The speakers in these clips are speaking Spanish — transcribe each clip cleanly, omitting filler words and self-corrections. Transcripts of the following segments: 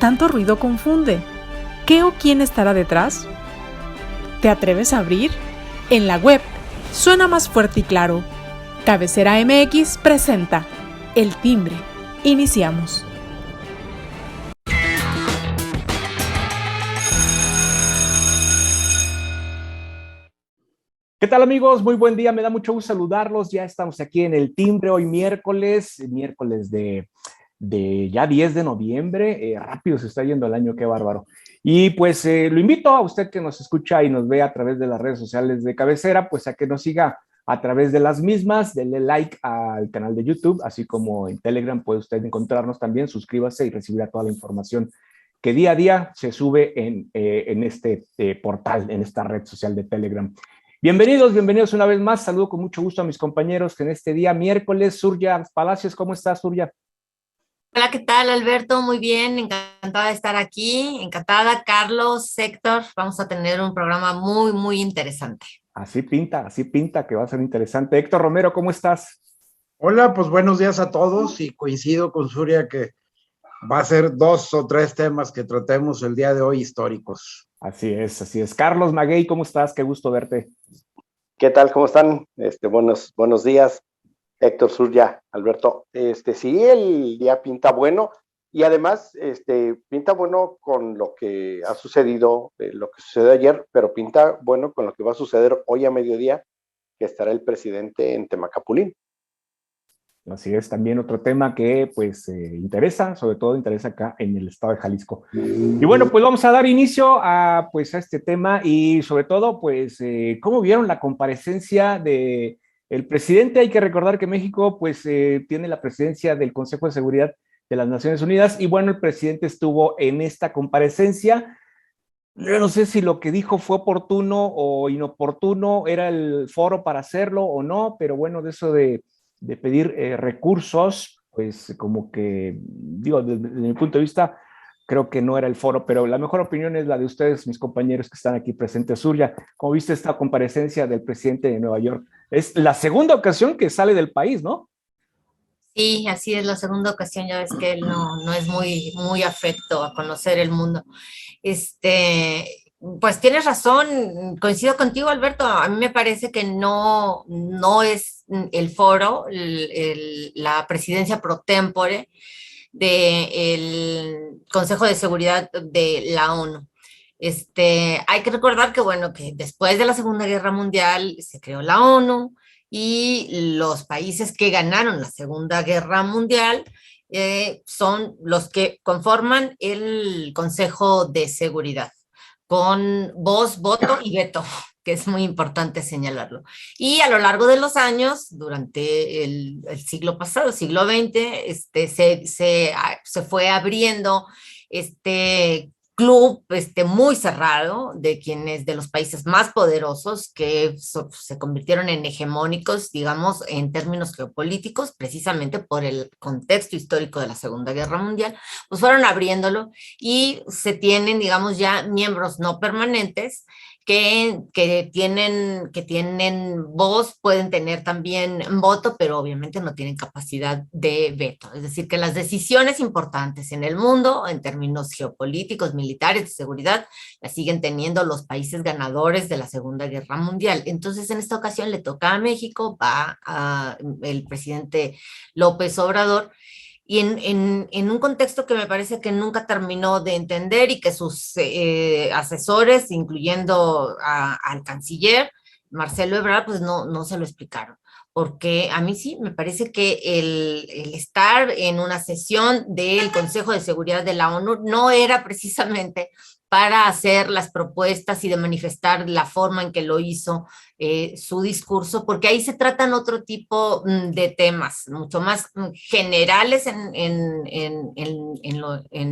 tanto ruido confunde. ¿Qué o quién estará detrás? ¿Te atreves a abrir? En la web suena más fuerte y claro. Cabecera MX presenta El Timbre. Iniciamos. ¿Qué tal, amigos? Muy buen día, me da mucho gusto saludarlos. Ya estamos aquí en El Timbre, hoy miércoles de ya 10 de noviembre. Rápido se está yendo el año, qué bárbaro. Y pues lo invito a usted que nos escucha y nos ve a través de las redes sociales de Cabecera, pues a que nos siga a través de las mismas, denle like al canal de YouTube, así como en Telegram puede usted encontrarnos también, suscríbase y recibirá toda la información que día a día se sube en este portal, en esta red social de Telegram. Bienvenidos una vez más. Saludo con mucho gusto a mis compañeros que en este día miércoles. Surya Palacios, ¿cómo estás, Surya? Hola, ¿qué tal, Alberto? Muy bien, encantada de estar aquí, encantada. Carlos, Héctor, vamos a tener un programa muy interesante. Así pinta que va a ser interesante. Héctor Romero, ¿cómo estás? Hola, pues buenos días a todos y coincido con Surya que va a ser 2 o 3 temas que tratemos el día de hoy históricos. Así es. Carlos Maguey, ¿cómo estás? Qué gusto verte. ¿Qué tal? ¿Cómo están? Buenos días, Héctor, Surya, Alberto. Sí, el día pinta bueno y además pinta bueno con lo que ha sucedido, lo que sucedió ayer, pero pinta bueno con lo que va a suceder hoy a mediodía, que estará el presidente en Temacapulín. Así es, también otro tema que pues interesa, sobre todo interesa acá en el estado de Jalisco. Y bueno, pues vamos a dar inicio a este tema y sobre todo pues cómo vieron la comparecencia de el presidente. Hay que recordar que México pues tiene la presidencia del Consejo de Seguridad de las Naciones Unidas y bueno, el presidente estuvo en esta comparecencia. Yo no sé si lo que dijo fue oportuno o inoportuno, era el foro para hacerlo o no, pero bueno, de eso de pedir recursos, pues como que, digo, desde mi punto de vista, creo que no era el foro, pero la mejor opinión es la de ustedes, mis compañeros que están aquí presentes. Surya, ¿cómo viste esta comparecencia del presidente de Nueva York? Es la segunda ocasión que sale del país, ¿no? Sí, así es la segunda ocasión, ya ves que él no es muy afecto a conocer el mundo. Pues tienes razón, coincido contigo, Alberto. A mí me parece que no es el foro, la presidencia pro tempore del Consejo de Seguridad de la ONU. Hay que recordar que, bueno, que después de la Segunda Guerra Mundial se creó la ONU y los países que ganaron la Segunda Guerra Mundial son los que conforman el Consejo de Seguridad, con voz, voto y veto, que es muy importante señalarlo. Y a lo largo de los años, durante el siglo pasado, siglo XX, se fue abriendo club muy cerrado de quienes de los países más poderosos que se convirtieron en hegemónicos, digamos, en términos geopolíticos, precisamente por el contexto histórico de la Segunda Guerra Mundial, pues fueron abriéndolo y se tienen, digamos, ya miembros no permanentes que tienen voz, pueden tener también voto, pero obviamente no tienen capacidad de veto. Es decir, que las decisiones importantes en el mundo, en términos geopolíticos, militares, de seguridad, las siguen teniendo los países ganadores de la Segunda Guerra Mundial. Entonces, en esta ocasión le toca a México, va el presidente López Obrador, y en un contexto que me parece que nunca terminó de entender y que sus asesores, incluyendo al canciller Marcelo Ebrard, pues no se lo explicaron. Porque a mí sí me parece que el estar en una sesión del Consejo de Seguridad de la ONU no era precisamente para hacer las propuestas y de manifestar la forma en que lo hizo su discurso, porque ahí se tratan otro tipo de temas, mucho más generales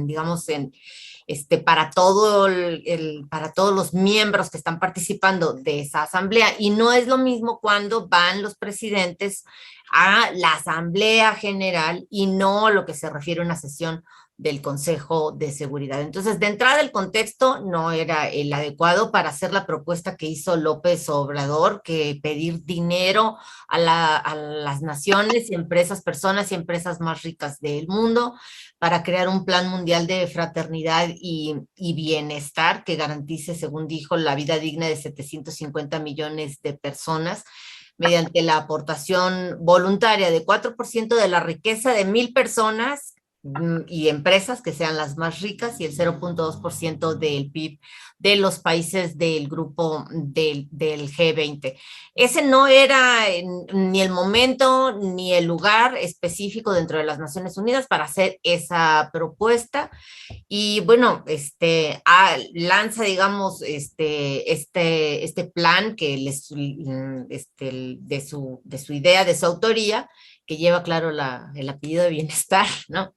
digamos, para para todos los miembros que están participando de esa asamblea, y no es lo mismo cuando van los presidentes a la Asamblea General y no a lo que se refiere a una sesión del Consejo de Seguridad. Entonces, de entrada, el contexto no era el adecuado para hacer la propuesta que hizo López Obrador, que pedir dinero a las naciones y empresas, personas y empresas más ricas del mundo para crear un plan mundial de fraternidad y bienestar que garantice, según dijo, la vida digna de 750 millones de personas mediante la aportación voluntaria de 4% de la riqueza de 1,000 personas y empresas que sean las más ricas y el 0.2% del PIB de los países del grupo del G20. Ese no era ni el momento ni el lugar específico dentro de las Naciones Unidas para hacer esa propuesta. Y bueno, lanza, digamos, este plan que de su idea, de su autoría, que lleva, claro, el apellido de bienestar, ¿no?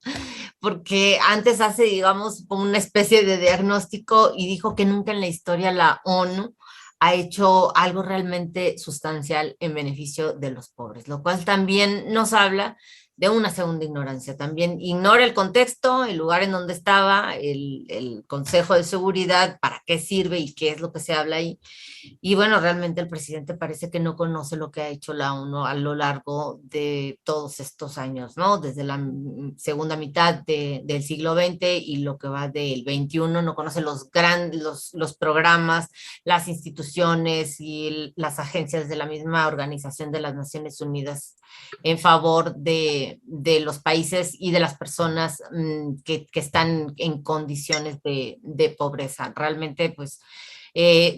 Porque antes hace, digamos, como una especie de diagnóstico y dijo que nunca en la historia la ONU ha hecho algo realmente sustancial en beneficio de los pobres, lo cual también nos habla de una segunda ignorancia. También ignora el contexto, el lugar en donde estaba, el Consejo de Seguridad, para qué sirve y qué es lo que se habla ahí. Y bueno, realmente el presidente parece que no conoce lo que ha hecho la ONU a lo largo de todos estos años, ¿no? Desde la segunda mitad del siglo XX y lo que va del XXI, no conoce los programas, las instituciones y las agencias de la misma Organización de las Naciones Unidas en favor de los países y de las personas que están en condiciones de pobreza. Realmente, pues,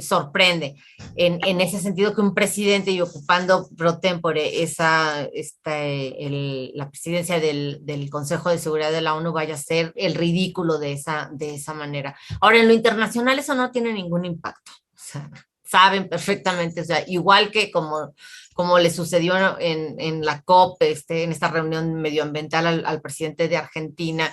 sorprende en ese sentido que un presidente y ocupando pro tempore la presidencia del Consejo de Seguridad de la ONU vaya a ser el ridículo de esa manera. Ahora, en lo internacional eso no tiene ningún impacto. O sea, saben perfectamente, o sea, igual que como le sucedió en la COP, en esta reunión medioambiental al presidente de Argentina,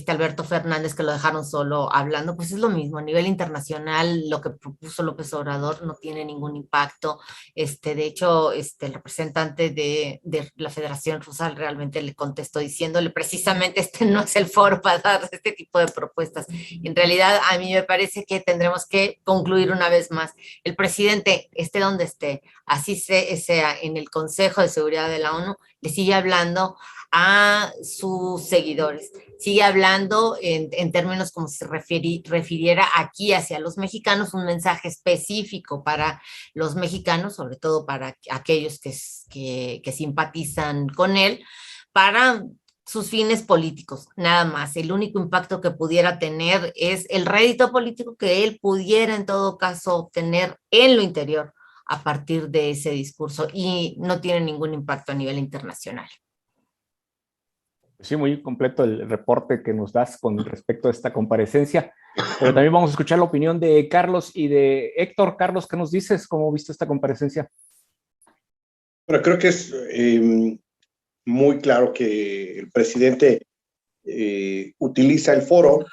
Alberto Fernández, que lo dejaron solo hablando, pues es lo mismo. A nivel internacional, lo que propuso López Obrador no tiene ningún impacto. De hecho, el representante de la Federación Rusa realmente le contestó diciéndole precisamente este no es el foro para dar este tipo de propuestas. En realidad, a mí me parece que tendremos que concluir una vez más. El presidente, esté donde esté, así sea en el Consejo de Seguridad de la ONU, le sigue hablando a sus seguidores, sigue hablando en términos como si se refiriera aquí hacia los mexicanos, un mensaje específico para los mexicanos, sobre todo para aquellos que simpatizan con él, para sus fines políticos, nada más. El único impacto que pudiera tener es el rédito político que él pudiera en todo caso obtener en lo interior a partir de ese discurso, y no tiene ningún impacto a nivel internacional. Sí, muy completo el reporte que nos das con respecto a esta comparecencia, pero también vamos a escuchar la opinión de Carlos y de Héctor. Carlos, ¿qué nos dices? ¿Cómo viste esta comparecencia? Bueno, creo que es muy claro que el presidente utiliza el foro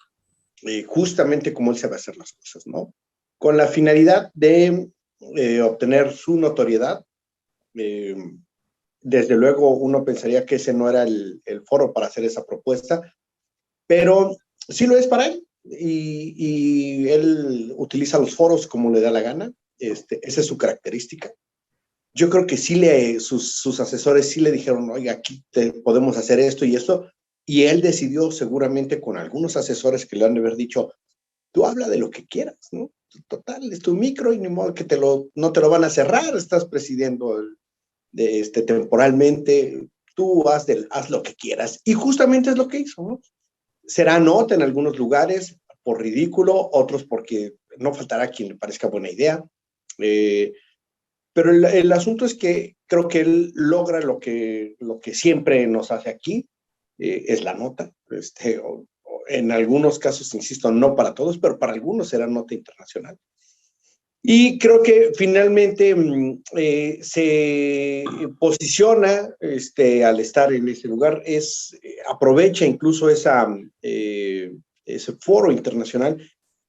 justamente como él sabe hacer las cosas, ¿no? Con la finalidad de obtener su notoriedad. Desde luego uno pensaría que ese no era el foro para hacer esa propuesta, pero sí lo es para él, y él utiliza los foros como le da la gana. Esa es su característica. Yo creo que sí sus asesores sí le dijeron, oiga, aquí podemos hacer esto y esto, y él decidió, seguramente con algunos asesores que le han de haber dicho, tú habla de lo que quieras, ¿no? Total, es tu micro y ni modo que no te lo van a cerrar, estás presidiendo temporalmente, tú haz lo que quieras. Y justamente es lo que hizo, ¿no? Será nota en algunos lugares por ridículo, otros porque no faltará quien le parezca buena idea. Pero el asunto es que creo que él logra lo que siempre nos hace aquí, es la nota. En algunos casos, insisto, no para todos, pero para algunos será nota internacional. Y creo que finalmente se posiciona al estar en ese lugar, aprovecha incluso ese foro internacional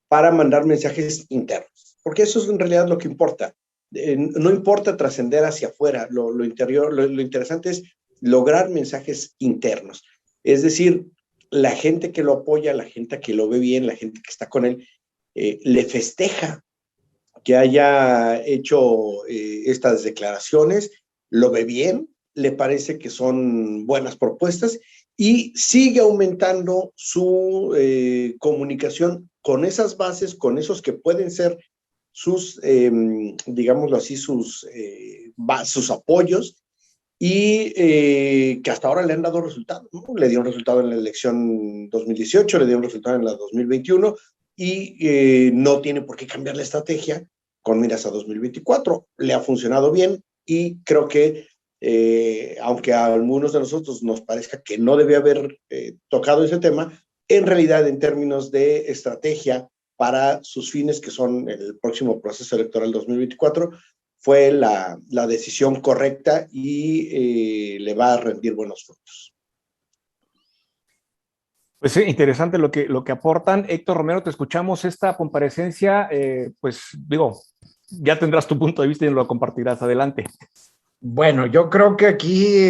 para mandar mensajes internos, porque eso es en realidad lo que importa. No importa trascender hacia afuera, lo interesante es lograr mensajes internos. Es decir, la gente que lo apoya, la gente que lo ve bien, la gente que está con él, le festeja que haya hecho estas declaraciones, lo ve bien, le parece que son buenas propuestas y sigue aumentando su comunicación con esas bases, con esos que pueden ser sus, digámoslo así, sus apoyos, y que hasta ahora le han dado resultados, ¿no? Le dio un resultado en la elección 2018, le dio un resultado en la 2021, y no tiene por qué cambiar la estrategia con miras a 2024. Le ha funcionado bien y creo que, aunque a algunos de nosotros nos parezca que no debe haber tocado ese tema, en realidad en términos de estrategia para sus fines, que son el próximo proceso electoral 2024, fue la decisión correcta y le va a rendir buenos frutos. Pues sí, interesante lo que aportan. Héctor Romero, te escuchamos esta comparecencia, pues digo, ya tendrás tu punto de vista y lo compartirás. Adelante. Bueno, yo creo que aquí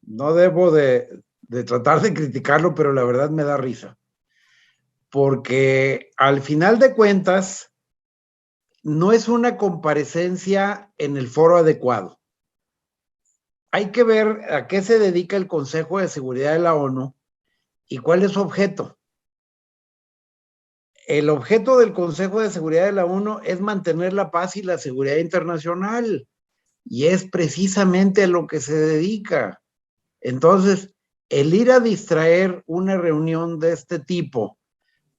no debo de tratar de criticarlo, pero la verdad me da risa. Porque al final de cuentas, no es una comparecencia en el foro adecuado. Hay que ver a qué se dedica el Consejo de Seguridad de la ONU y cuál es su objeto. El objeto del Consejo de Seguridad de la ONU es mantener la paz y la seguridad internacional, y es precisamente a lo que se dedica. Entonces, el ir a distraer una reunión de este tipo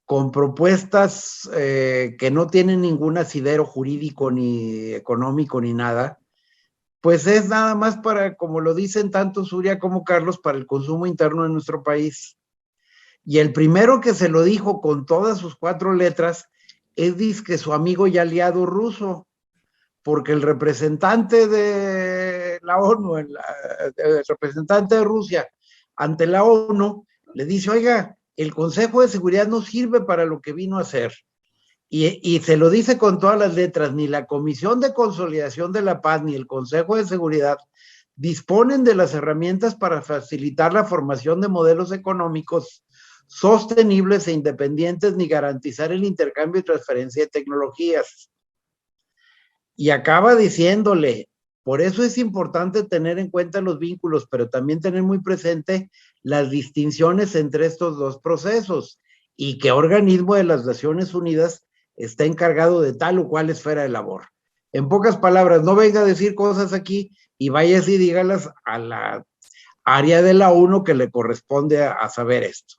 con propuestas que no tienen ningún asidero jurídico ni económico ni nada, pues es nada más para, como lo dicen tanto Surya como Carlos, para el consumo interno de nuestro país. Y el primero que se lo dijo con todas sus 4 letras es dizque su amigo y aliado ruso, porque el representante de la ONU, el representante de Rusia ante la ONU, le dice, oiga, el Consejo de Seguridad no sirve para lo que vino a hacer. Y se lo dice con todas las letras, ni la Comisión de Consolidación de la Paz ni el Consejo de Seguridad disponen de las herramientas para facilitar la formación de modelos económicos sostenibles e independientes, ni garantizar el intercambio y transferencia de tecnologías. Y acaba diciéndole, por eso es importante tener en cuenta los vínculos, pero también tener muy presente las distinciones entre estos dos procesos y qué organismo de las Naciones Unidas está encargado de tal o cual esfera de labor. En pocas palabras, no venga a decir cosas aquí y vaya y dígalas a la área de la ONU que le corresponde a saber esto.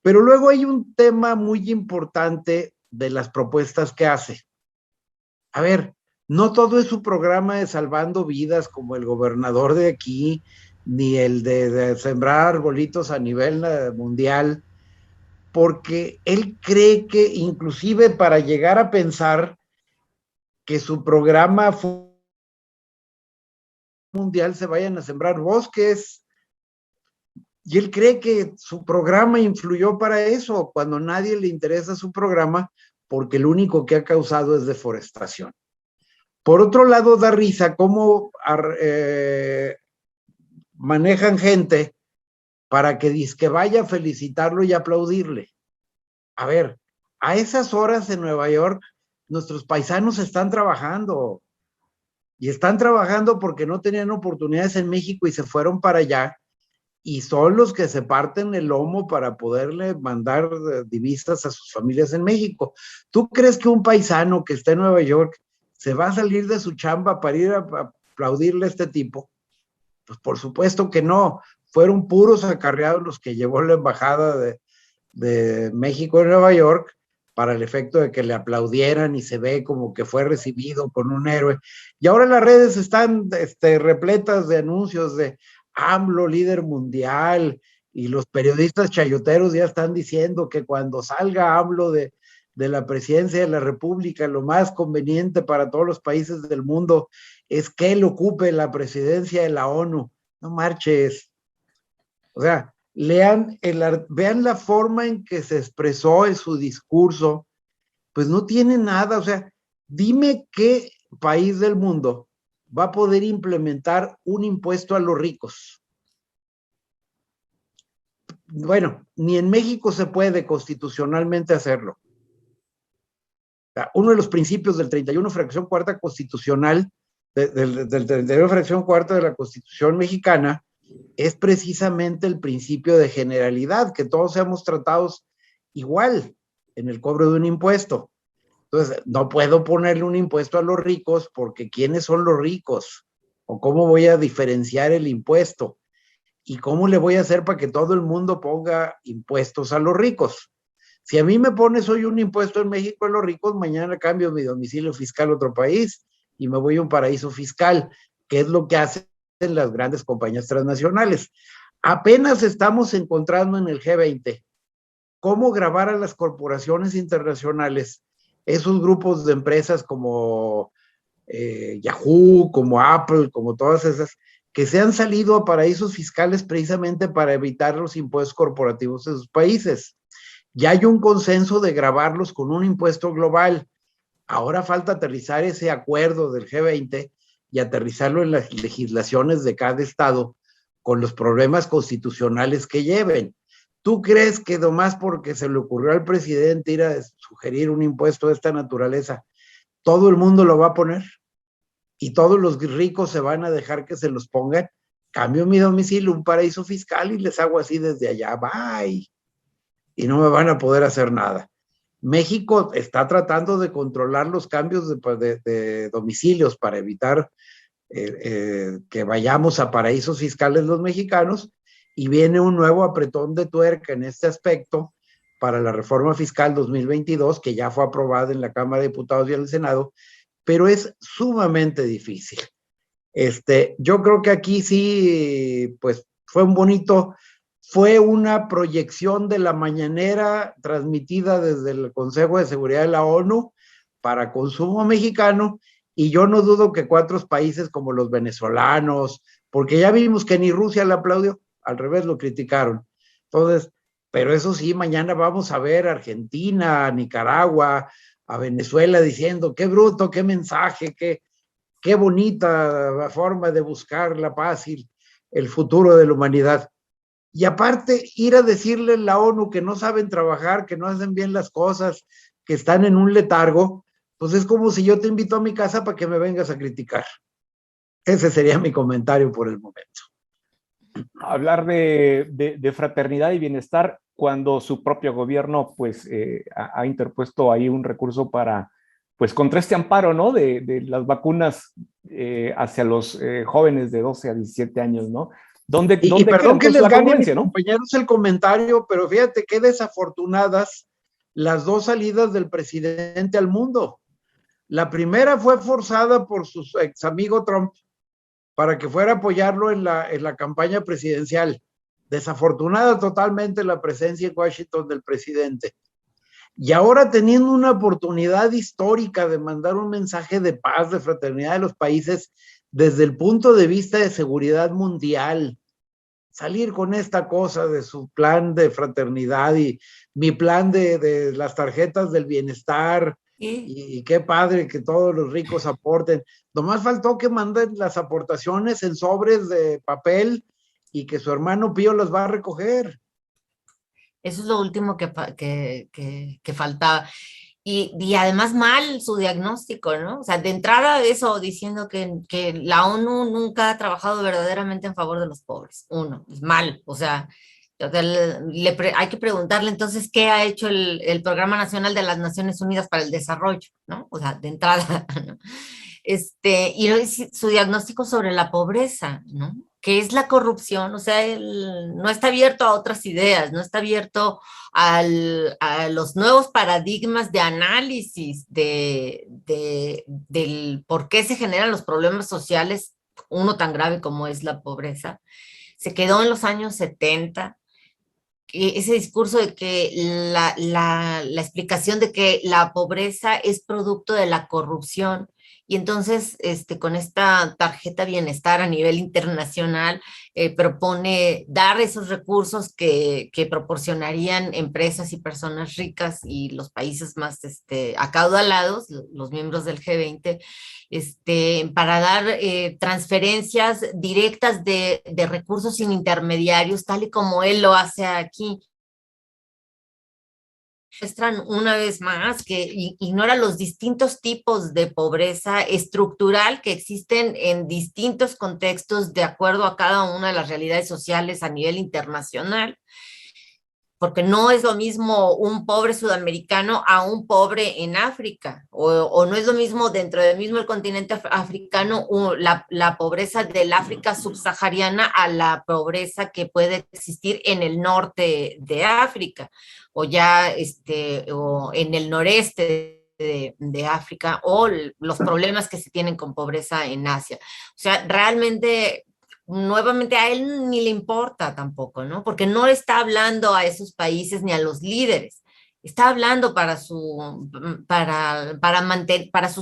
Pero luego hay un tema muy importante de las propuestas que hace. A ver, no todo es su programa de salvando vidas como el gobernador de aquí, ni el de sembrar arbolitos a nivel mundial, porque él cree que inclusive para llegar a pensar que su programa mundial se vayan a sembrar bosques, y él cree que su programa influyó para eso, cuando a nadie le interesa su programa, porque lo único que ha causado es deforestación. Por otro lado, da risa cómo manejan gente para que vaya a felicitarlo y aplaudirle. A ver, a esas horas en Nueva York, nuestros paisanos están trabajando. Y están trabajando porque no tenían oportunidades en México y se fueron para allá. Y son los que se parten el lomo para poderle mandar divisas a sus familias en México. ¿Tú crees que un paisano que está en Nueva York se va a salir de su chamba para ir a aplaudirle a este tipo? Pues por supuesto que no. Fueron puros acarreados los que llevó la embajada de México en Nueva York para el efecto de que le aplaudieran y se ve como que fue recibido con un héroe. Y ahora las redes están repletas de anuncios de AMLO, líder mundial, y los periodistas chayoteros ya están diciendo que cuando salga AMLO de la presidencia de la República, lo más conveniente para todos los países del mundo es que él ocupe la presidencia de la ONU. No marches. O sea, vean la forma en que se expresó en su discurso, pues no tiene nada. O sea, dime qué país del mundo va a poder implementar un impuesto a los ricos. bueno, ni en México se puede constitucionalmente hacerlo. O sea, uno de los principios del 31 fracción cuarta constitucional, del 31 fracción cuarta de la Constitución mexicana, es precisamente el principio de generalidad, que todos seamos tratados igual en el cobro de un impuesto. Entonces, no puedo ponerle un impuesto a los ricos porque ¿quiénes son los ricos? ¿O cómo voy a diferenciar el impuesto? ¿Y cómo le voy a hacer para que todo el mundo ponga impuestos a los ricos? Si a mí me pones hoy un impuesto en México a los ricos, mañana cambio mi domicilio fiscal a otro país y me voy a un paraíso fiscal, que es lo que hacen las grandes compañías transnacionales. Apenas estamos encontrando en el G20 cómo grabar a las corporaciones internacionales, esos grupos de empresas como Yahoo, como Apple, como todas esas, que se han salido a paraísos fiscales precisamente para evitar los impuestos corporativos de sus países. Ya hay un consenso de grabarlos con un impuesto global. Ahora falta aterrizar ese acuerdo del G20 y aterrizarlo en las legislaciones de cada estado con los problemas constitucionales que lleven. ¿Tú crees que nomás porque se le ocurrió al presidente ir a sugerir un impuesto de esta naturaleza, todo el mundo lo va a poner? ¿Y todos los ricos se van a dejar que se los pongan? Cambio mi domicilio, un paraíso fiscal y les hago así desde allá, bye. Y no me van a poder hacer nada. México está tratando de controlar los cambios de domicilios para evitar que vayamos a paraísos fiscales los mexicanos, y viene un nuevo apretón de tuerca en este aspecto para la reforma fiscal 2022, que ya fue aprobada en la Cámara de Diputados y en el Senado, pero es sumamente difícil. Yo creo que aquí sí, pues fue una proyección de la mañanera transmitida desde el Consejo de Seguridad de la ONU para consumo mexicano, y yo no dudo que otros países como los venezolanos, porque ya vimos que ni Rusia le aplaudió, al revés lo criticaron. Entonces, pero eso sí, mañana vamos a ver a Argentina, a Nicaragua, a Venezuela diciendo, qué bruto, qué mensaje, qué bonita forma de buscar la paz y el futuro de la humanidad. Y aparte, ir a decirle a la ONU que no saben trabajar, que no hacen bien las cosas, que están en un letargo, pues es como si yo te invito a mi casa para que me vengas a criticar. Ese sería mi comentario por el momento. Hablar de fraternidad y bienestar cuando su propio gobierno pues ha interpuesto ahí un recurso para pues contra este amparo, ¿no? De las vacunas hacia los jóvenes de 12 a 17 años, ¿no? ¿Dónde perdón que les la gane congruencia, mis compañeros el comentario, pero fíjate qué desafortunadas las dos salidas del presidente al mundo. La primera fue forzada por su ex amigo Trump para que fuera a apoyarlo en la campaña presidencial. Desafortunada totalmente la presencia en Washington del presidente. Y ahora teniendo una oportunidad histórica de mandar un mensaje de paz, de fraternidad de los países desde el punto de vista de seguridad mundial, salir con esta cosa de su plan de fraternidad y mi plan de las tarjetas del bienestar, y qué padre que todos los ricos aporten. Nomás faltó que manden las aportaciones en sobres de papel y que su hermano Pío las va a recoger. Eso es lo último que faltaba. Y además mal su diagnóstico, ¿no? O sea, de entrada eso, diciendo que la ONU nunca ha trabajado verdaderamente en favor de los pobres. Uno, es mal. O sea, hay que preguntarle entonces qué ha hecho el Programa Nacional de las Naciones Unidas para el Desarrollo, ¿no? O sea, de entrada, ¿no? Y su diagnóstico sobre la pobreza, ¿no? ¿Qué es la corrupción? O sea, él no está abierto a otras ideas, no está abierto a los nuevos paradigmas de análisis del por qué se generan los problemas sociales, uno tan grave como es la pobreza. Se quedó en los años 70, ese discurso de que la explicación de que la pobreza es producto de la corrupción y entonces con esta tarjeta bienestar a nivel internacional propone dar esos recursos que proporcionarían empresas y personas ricas y los países más acaudalados, los miembros del G20, para dar transferencias directas de recursos sin intermediarios, tal y como él lo hace aquí. Muestran una vez más que ignora los distintos tipos de pobreza estructural que existen en distintos contextos de acuerdo a cada una de las realidades sociales a nivel internacional, porque no es lo mismo un pobre sudamericano a un pobre en África, o no es lo mismo dentro del mismo el continente africano la pobreza del África subsahariana a la pobreza que puede existir en el norte de África, o ya o en el noreste de África, o los problemas que se tienen con pobreza en Asia. O sea, realmente nuevamente a él ni le importa tampoco, ¿no? Porque no está hablando a esos países ni a los líderes, está hablando para sus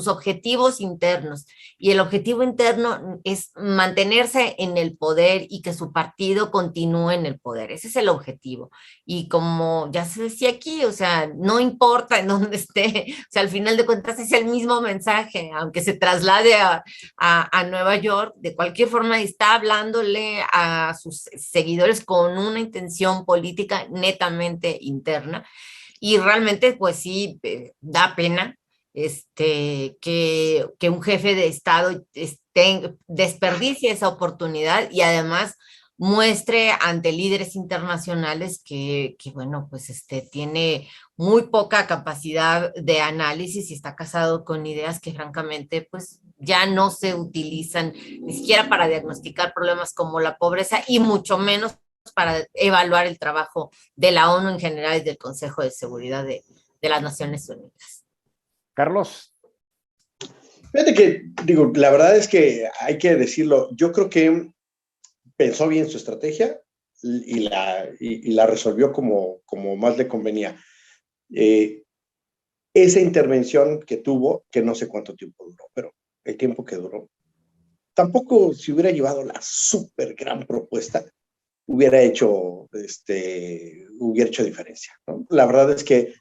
objetivos internos, y el objetivo interno es mantenerse en el poder y que su partido continúe en el poder. Ese es el objetivo. Y como ya se decía aquí, o sea, no importa en dónde esté, o sea, al final de cuentas es el mismo mensaje, aunque se traslade a Nueva York, de cualquier forma está hablándole a sus seguidores con una intención política netamente interna. Y realmente, pues sí, da pena que un jefe de Estado desperdicie esa oportunidad y además muestre ante líderes internacionales que bueno, pues tiene muy poca capacidad de análisis y está casado con ideas que francamente pues ya no se utilizan ni siquiera para diagnosticar problemas como la pobreza y mucho menos para evaluar el trabajo de la ONU en general y del Consejo de Seguridad de las Naciones Unidas. Carlos. Fíjate que, digo, la verdad es que hay que decirlo, yo creo que pensó bien su estrategia y la resolvió como más le convenía. Esa intervención que tuvo, que no sé cuánto tiempo duró, pero el tiempo que duró, tampoco si hubiera llevado la súper gran propuesta, hubiera hecho diferencia, ¿no? La verdad es que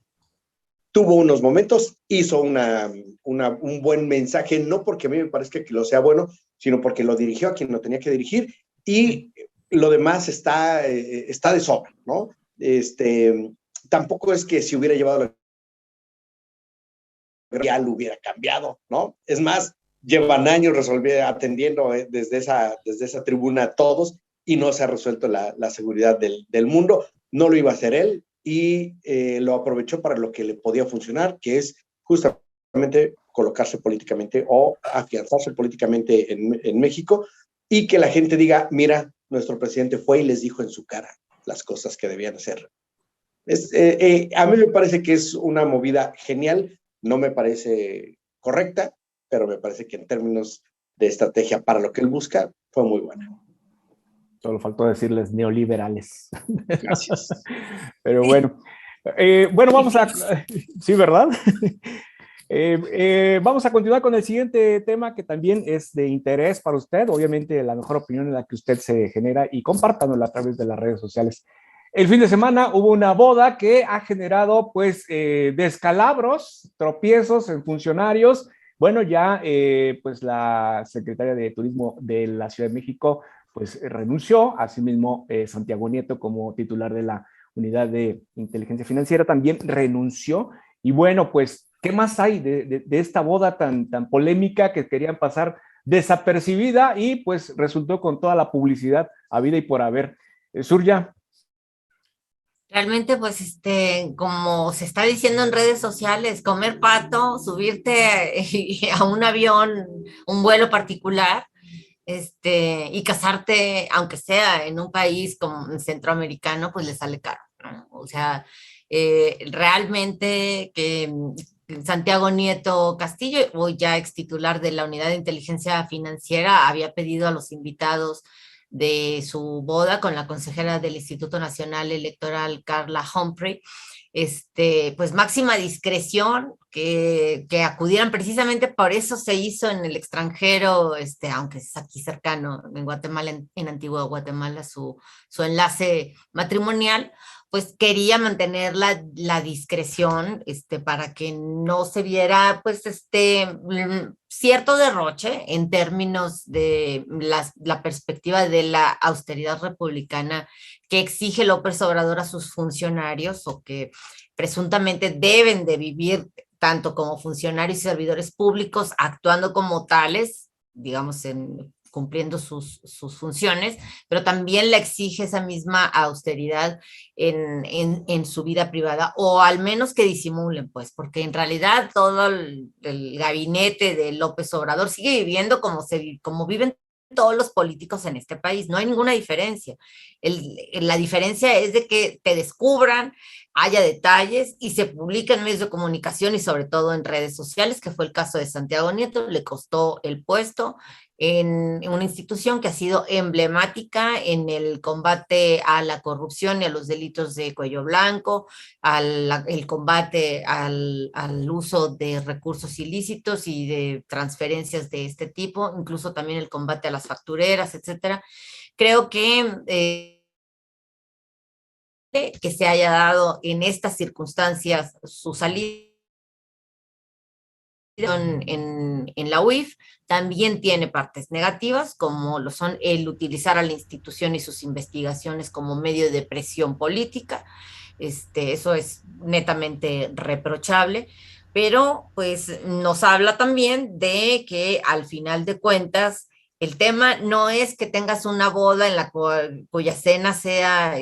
tuvo unos momentos, hizo un buen mensaje, no porque a mí me parezca que lo sea bueno, sino porque lo dirigió a quien lo tenía que dirigir, y lo demás está de sobra, ¿no? Tampoco es que si hubiera llevado la ya lo hubiera cambiado, ¿no? Es más, llevan años atendiendo desde esa tribuna a todos, y no se ha resuelto la seguridad del mundo. No lo iba a hacer él, y lo aprovechó para lo que le podía funcionar, que es justamente colocarse políticamente o afianzarse políticamente en México, y que la gente diga, mira, nuestro presidente fue y les dijo en su cara las cosas que debían hacer. A mí me parece que es una movida genial, no me parece correcta, pero me parece que en términos de estrategia para lo que él busca, fue muy buena. Solo faltó decirles neoliberales. Gracias. Pero bueno. Bueno, vamos a... Sí, ¿verdad? Vamos a continuar con el siguiente tema que también es de interés para usted. Obviamente, la mejor opinión es la que usted se genera, y compártanlo a través de las redes sociales. El fin de semana hubo una boda que ha generado, pues, descalabros, tropiezos en funcionarios. Bueno, ya, pues, la secretaria de Turismo de la Ciudad de México pues renunció. Asimismo, Santiago Nieto, como titular de la Unidad de Inteligencia Financiera, también renunció. Y bueno, pues, ¿qué más hay de esta boda tan polémica que querían pasar desapercibida y pues resultó con toda la publicidad habida y por haber? Surya. Realmente, pues, como se está diciendo en redes sociales, comer pato, subirte a un avión, un vuelo particular, y casarte, aunque sea en un país como centroamericano, pues le sale caro, ¿no? O sea, realmente que Santiago Nieto Castillo, hoy ya ex titular de la Unidad de Inteligencia Financiera, había pedido a los invitados de su boda con la consejera del Instituto Nacional Electoral, Carla Humphrey, pues máxima discreción, que acudieran precisamente por eso se hizo en el extranjero, aunque es aquí cercano, en Guatemala, en Antigua Guatemala, su enlace matrimonial, pues quería mantener la discreción, para que no se viera, pues, cierto derroche en términos de la perspectiva de la austeridad republicana que exige López Obrador a sus funcionarios, o que presuntamente deben de vivir tanto como funcionarios y servidores públicos, actuando como tales, digamos, cumpliendo sus funciones, pero también le exige esa misma austeridad en su vida privada, o al menos que disimulen, pues, porque en realidad todo el gabinete de López Obrador sigue viviendo como viven todos los políticos en este país. No hay ninguna diferencia. La diferencia es de que te descubran, haya detalles y se publica en medios de comunicación y sobre todo en redes sociales, que fue el caso de Santiago Nieto. Le costó el puesto en una institución que ha sido emblemática en el combate a la corrupción y a los delitos de cuello blanco, el combate al uso de recursos ilícitos y de transferencias de este tipo, incluso también el combate a las factureras, etcétera. Creo que se haya dado en estas circunstancias su salida en la UIF también tiene partes negativas, como lo son el utilizar a la institución y sus investigaciones como medio de presión política. Eso es netamente reprochable, pero pues nos habla también de que al final de cuentas el tema no es que tengas una boda en cuya cena sea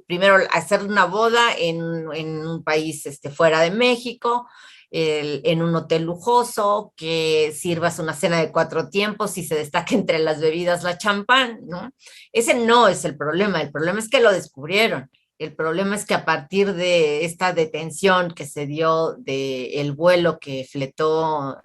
primero hacer una boda en un país fuera de México, en un hotel lujoso, que sirvas una cena de 4 tiempos y se destaque entre las bebidas la champán, ¿no? Ese no es el problema es que lo descubrieron. El problema es que a partir de esta detención que se dio del vuelo que fletó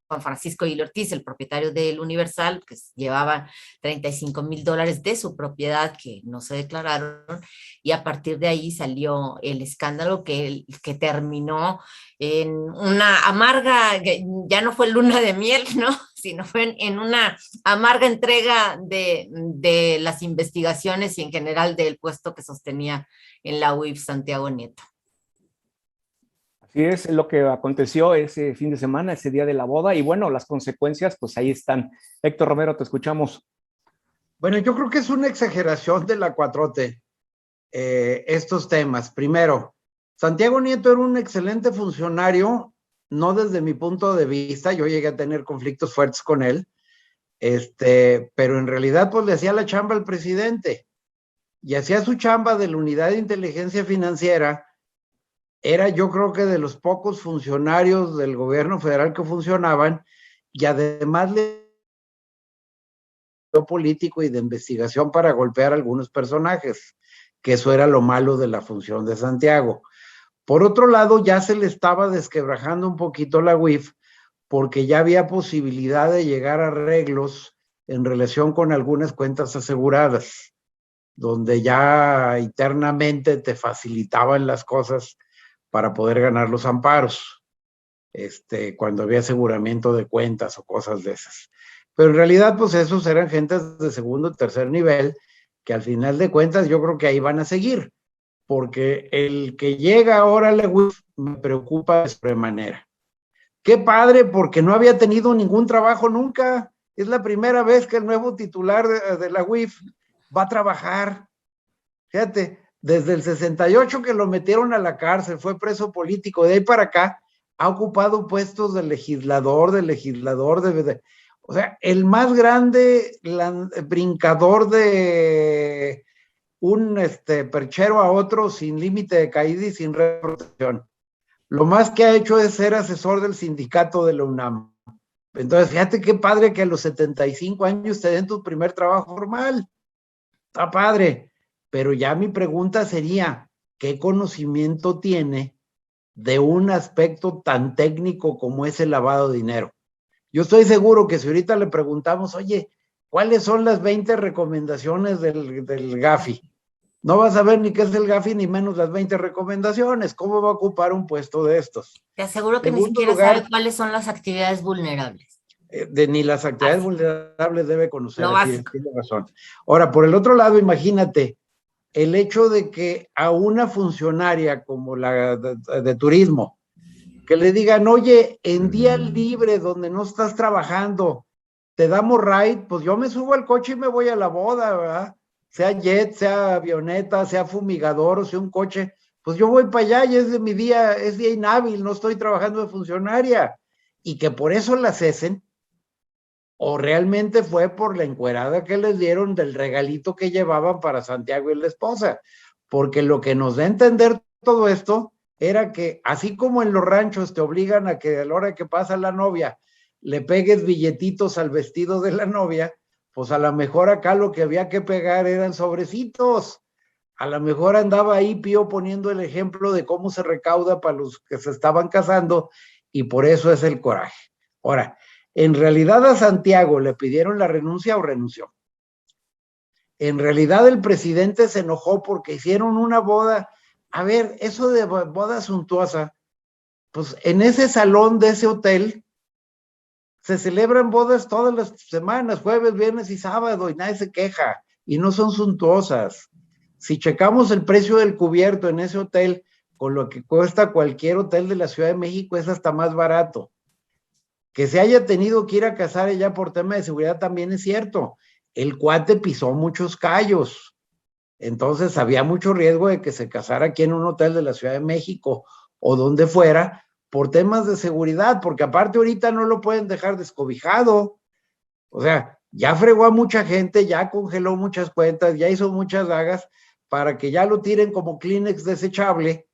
Juan Francisco Gil Ortiz, el propietario del Universal, que llevaba $35,000 de su propiedad que no se declararon, y a partir de ahí salió el escándalo que terminó en una amarga, ya no fue luna de miel, ¿no? Sino fue en una amarga entrega de las investigaciones y en general del puesto que sostenía en la UIF Santiago Nieto. Así es lo que aconteció ese fin de semana, ese día de la boda, y bueno, las consecuencias, pues ahí están. Héctor Romero, te escuchamos. Bueno, yo creo que es una exageración de la 4T, estos temas. Primero, Santiago Nieto era un excelente funcionario, no desde mi punto de vista, yo llegué a tener conflictos fuertes con él, pero en realidad pues le hacía la chamba al presidente, y hacía su chamba de la Unidad de Inteligencia Financiera. Era, yo creo que de los pocos funcionarios del gobierno federal que funcionaban, y además le dio político y de investigación para golpear a algunos personajes, que eso era lo malo de la función de Santiago. Por otro lado, ya se le estaba desquebrajando un poquito la UIF, porque ya había posibilidad de llegar a arreglos en relación con algunas cuentas aseguradas, donde ya internamente te facilitaban las cosas para poder ganar los amparos, cuando había aseguramiento de cuentas o cosas de esas. Pero en realidad, pues esos eran gentes de segundo y tercer nivel, que al final de cuentas yo creo que ahí van a seguir, porque el que llega ahora a la UIF me preocupa de sobremanera. Qué padre, porque no había tenido ningún trabajo nunca. Es la primera vez que el nuevo titular de la UIF va a trabajar. Fíjate, desde el 68 que lo metieron a la cárcel, fue preso político, de ahí para acá ha ocupado puestos de legislador, o sea, el más grande brincador de un perchero a otro sin límite de caída y sin protección. Lo más que ha hecho es ser asesor del sindicato de la UNAM. Entonces, fíjate qué padre que a los 75 años te den tu primer trabajo formal. Está padre. Pero ya mi pregunta sería, ¿qué conocimiento tiene de un aspecto tan técnico como es el lavado de dinero? Yo estoy seguro que si ahorita le preguntamos, oye, ¿cuáles son las 20 recomendaciones del Gafi? No va a saber ni qué es el GAFI, ni menos las 20 recomendaciones. ¿Cómo va a ocupar un puesto de estos? Te aseguro que ni Segundo siquiera sabe lugar, cuáles son las actividades vulnerables. ni las actividades Así, vulnerables debe conocer, lo así es, básico. tiene razón. Ahora, por el otro lado, imagínate, el hecho de que a una funcionaria como la de turismo, que le digan, oye, en día libre donde no estás trabajando, te damos ride, pues yo me subo al coche y me voy a la boda, ¿verdad? Sea jet, sea avioneta, sea fumigador o sea un coche, pues yo voy para allá y es de mi día, es día inhábil, no estoy trabajando de funcionaria. Y que por eso la cesen, o realmente fue por la encuerada que les dieron del regalito que llevaban para Santiago y la esposa. Porque lo que nos da a entender todo esto era que así como en los ranchos te obligan a que a la hora que pasa la novia le pegues billetitos al vestido de la novia, pues a lo mejor acá lo que había que pegar eran sobrecitos. A lo mejor andaba ahí Pío poniendo el ejemplo de cómo se recauda para los que se estaban casando y por eso es el coraje. Ahora, en realidad a Santiago le pidieron la renuncia o renunció. En realidad el presidente se enojó porque hicieron una boda. A ver, eso de boda suntuosa, pues en ese salón de ese hotel se celebran bodas todas las semanas, jueves, viernes y sábado, y nadie se queja, y no son suntuosas. Si checamos el precio del cubierto en ese hotel, con lo que cuesta cualquier hotel de la Ciudad de México, es hasta más barato. Que se haya tenido que ir a casar ella por tema de seguridad también es cierto. El cuate pisó muchos callos, entonces había mucho riesgo de que se casara aquí en un hotel de la Ciudad de México o donde fuera por temas de seguridad, porque aparte ahorita no lo pueden dejar descobijado. O sea, ya fregó a mucha gente, ya congeló muchas cuentas, ya hizo muchas dagas para que ya lo tiren como Kleenex desechable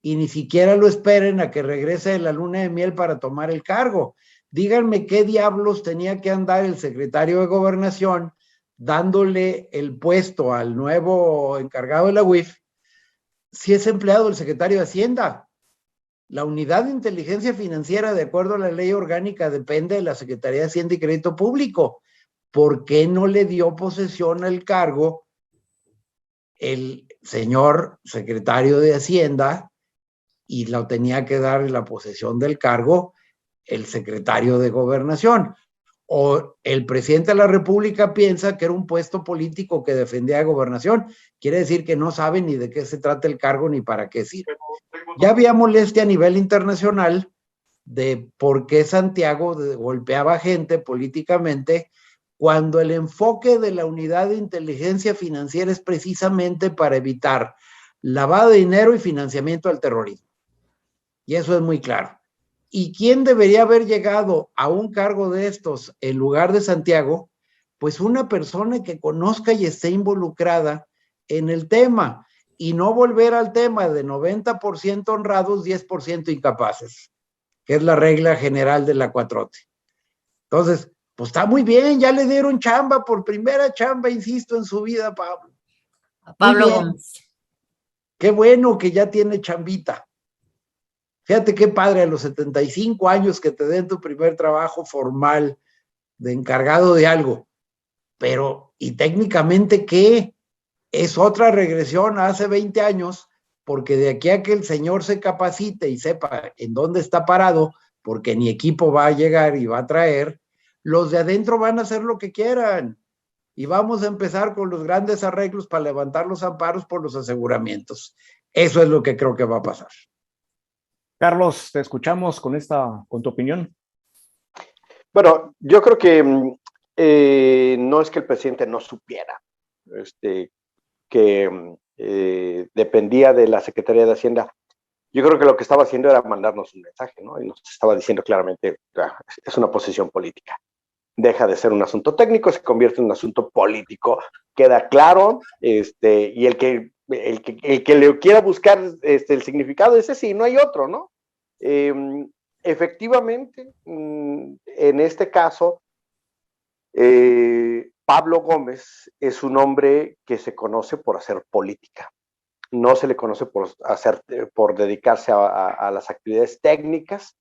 y ni siquiera lo esperen a que regrese de la luna de miel para tomar el cargo. Díganme qué diablos tenía que andar el secretario de Gobernación dándole el puesto al nuevo encargado de la UIF si es empleado del secretario de Hacienda. La unidad de inteligencia financiera, de acuerdo a la ley orgánica, depende de la Secretaría de Hacienda y Crédito Público. ¿Por qué no le dio posesión al cargo el señor secretario de Hacienda y lo tenía que dar en la posesión del cargo el secretario de Gobernación? O el presidente de la República piensa que era un puesto político que defendía a Gobernación. Quiere decir que no sabe ni de qué se trata el cargo ni para qué sirve. Ya había molestia a nivel internacional de por qué Santiago golpeaba gente políticamente cuando el enfoque de la unidad de inteligencia financiera es precisamente para evitar lavado de dinero y financiamiento al terrorismo. Y eso es muy claro. ¿Y quién debería haber llegado a un cargo de estos en lugar de Santiago? Pues una persona que conozca y esté involucrada en el tema y no volver al tema de 90% honrados, 10% incapaces, que es la regla general de la 4T. Entonces, pues está muy bien, ya le dieron chamba por primera chamba, insisto, en su vida, Pablo. A Pablo Gómez. Qué bueno que ya tiene chambita. Fíjate qué padre a los 75 años que te den tu primer trabajo formal de encargado de algo. Pero, ¿y técnicamente qué? Es otra regresión a hace 20 años, porque de aquí a que el señor se capacite y sepa en dónde está parado, porque ni equipo va a llegar y va a traer, los de adentro van a hacer lo que quieran. Y vamos a empezar con los grandes arreglos para levantar los amparos por los aseguramientos. Eso es lo que creo que va a pasar. Carlos, te escuchamos con tu opinión. Bueno, yo creo que no es que el presidente no supiera que dependía de la Secretaría de Hacienda. Yo creo que lo que estaba haciendo era mandarnos un mensaje, ¿no? Y nos estaba diciendo claramente, es una posición política. Deja de ser un asunto técnico, se convierte en un asunto político. Queda claro, y el que le quiera buscar el significado, ese sí, no hay otro, ¿no? Efectivamente, en este caso, Pablo Gómez es un hombre que se conoce por hacer política. No se le conoce por dedicarse a las actividades técnicas,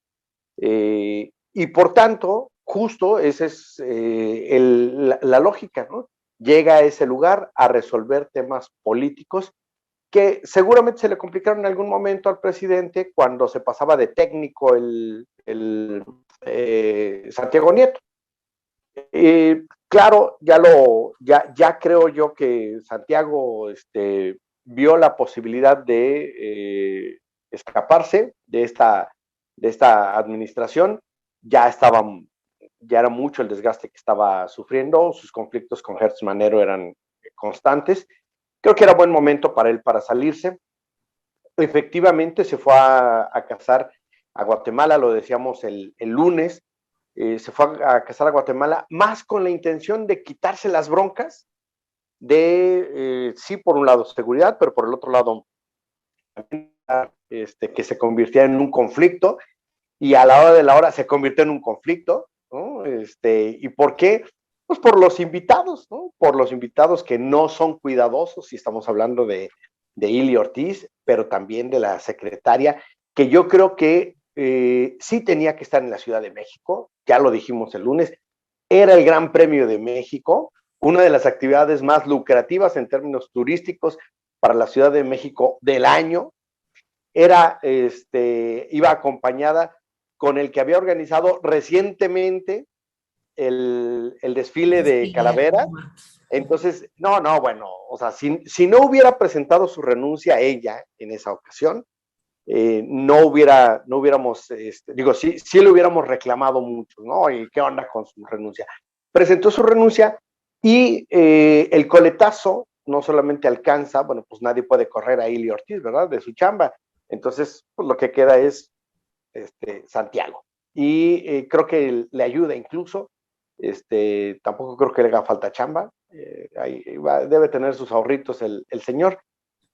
y por tanto, justo esa es la lógica, ¿no? llega a ese lugar a resolver temas políticos que seguramente se le complicaron en algún momento al presidente cuando se pasaba de técnico Santiago Nieto. Claro, ya creo yo que Santiago vio la posibilidad de escaparse de esta administración. Ya era mucho el desgaste que estaba sufriendo, sus conflictos con Hertz Manero eran constantes. Creo que era buen momento para él para salirse. Efectivamente se fue a casar a Guatemala, lo decíamos el lunes, se fue a casar a Guatemala más con la intención de quitarse las broncas de, sí, por un lado seguridad, pero por el otro lado que se convirtiera en un conflicto, y a la hora de la hora se convirtió en un conflicto, ¿no? ¿Y por qué? Pues por los invitados, ¿no? Por los invitados que no son cuidadosos, y estamos hablando de Ili Ortiz, pero también de la secretaria, que yo creo que sí tenía que estar en la Ciudad de México, ya lo dijimos el lunes, era el Gran Premio de México, una de las actividades más lucrativas en términos turísticos para la Ciudad de México del año. Iba acompañada con el que había organizado recientemente el desfile de calaveras. Entonces, bueno, o sea, si no hubiera presentado su renuncia a ella en esa ocasión, no hubiéramos, sí le hubiéramos reclamado mucho, ¿no? ¿Y qué onda con su renuncia? Presentó su renuncia y el coletazo no solamente alcanza, bueno, pues nadie puede correr a Ili Ortiz, ¿verdad? De su chamba. Entonces, pues lo que queda es Santiago. Y creo que le ayuda incluso. Tampoco creo que le haga falta chamba. Debe tener sus ahorritos el señor.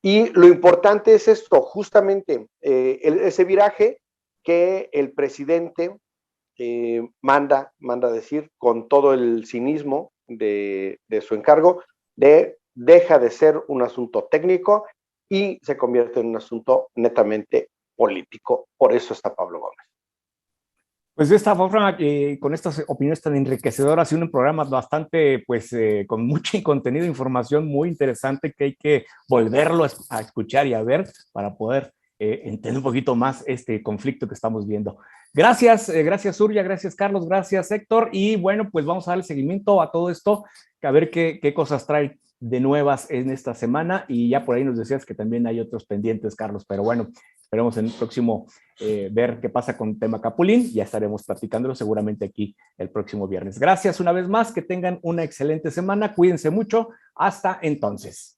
Y lo importante es esto, justamente, ese viraje que el presidente manda decir con todo el cinismo de su encargo, deja de ser un asunto técnico y se convierte en un asunto netamente político. Por eso está Pablo Gómez. Pues de esta forma, con estas opiniones tan enriquecedoras y un programa bastante, pues, con mucho contenido, información muy interesante que hay que volverlo a escuchar y a ver para poder entender un poquito más este conflicto que estamos viendo. Gracias, gracias Surya, gracias Carlos, gracias Héctor, y bueno, pues vamos a darle seguimiento a todo esto, a ver qué cosas trae de nuevas en esta semana, y ya por ahí nos decías que también hay otros pendientes, Carlos, pero bueno, esperemos en el próximo ver qué pasa con el tema Capulín. Ya estaremos platicándolo seguramente aquí el próximo viernes. Gracias una vez más, que tengan una excelente semana, cuídense mucho, hasta entonces.